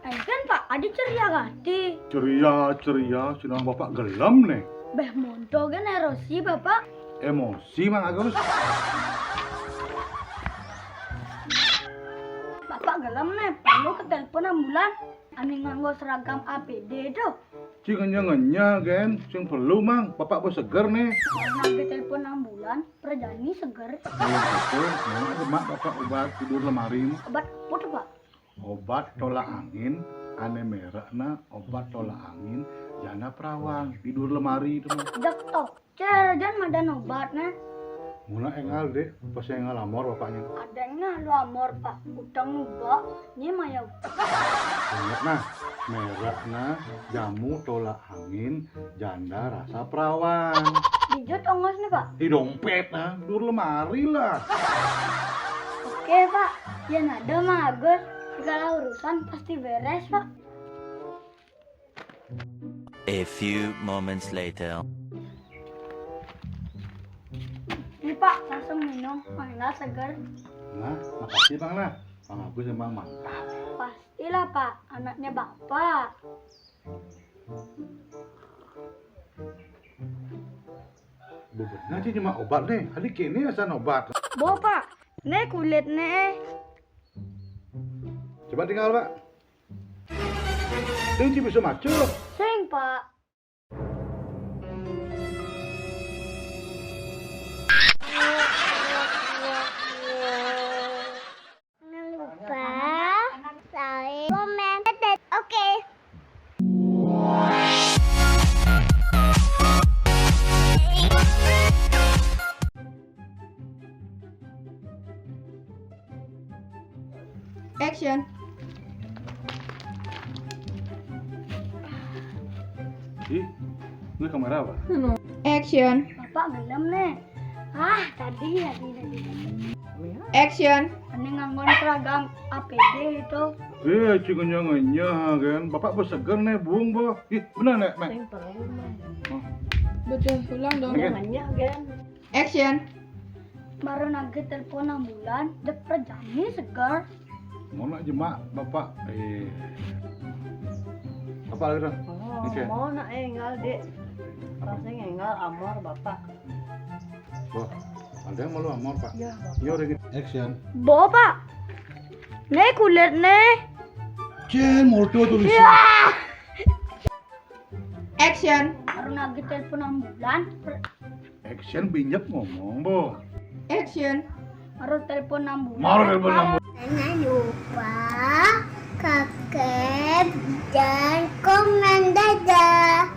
Kan Pak, Adi ceria gati. Ceria, sedang bapak gelam nih. Beh monto kan erosi Bapak. Emosi Mang Agus. Bapak gelam nih, perlu ke telepon ambulan. Ani nganggo seragam APD tuh. Cing ngenya kan, cing perlu Mang, bapak bos seger nih. Karena ke telepon ambulan, perjani seger. Kalau gitu, mana ada mak bapak obat tidur lemari. Obat apa tuh Pak? Obat tolak angin, ane merah na obat tolak angin, jana perawang tidur lemari itu. Dokter, jangan madan obatnya. Mula engal deh, pas engal amor bapaknya. Adanya lu amor Pak, utang nuba, ini maya utang. Ingat nah, merah na jamu tolak angin, janda rasa perawang. Dijut ongos nih Pak. Di dompet nah, tidur lemari lah. Oke Pak, ya nada Mang Agus. Segala urusan pasti beres Pak. A few moments later. Nih Pak, langsung minum, mana seger. Nah, makasih Bang lah. Bang Agus emang mantap. Pastilah Pak, anaknya Bapak. Bebenah sih cuma obat nih. Adik ini asal obat. Bawa Pak, nih kulit nih. Coba tinggal Pak. Ini bisa macul. Sing Pak. Jangan lupa like, komen, dan oke. Action. Ih, ini kamera apa? Action. Bapak gelem nih. Tadi. Action. Ini nganggon seragam APD itu. Cing ngenya kan. Bapak bos seger nih, bung boh. Ih, benar nek, Mek. Betul, ulang dong. Oke. Action. Baru nage telepon ambulan, dek perjani seger. Mau nak jemak Bapak. Apa lagi dah? Oke. Mau nak engal dek, rasanya engal amor bapak. Wah, ada yang malu amor Pak. Ya Iya udah gitu. Action. Bawa Pak. Nih kulit nih. Cen, mau tulis. Action. Baru nage telepon ambulan, Action binjep ngomong boh. Action. baru telepon ambulan. Mau telepon ambulan. Jangan lupa subscribe dan komen dadah.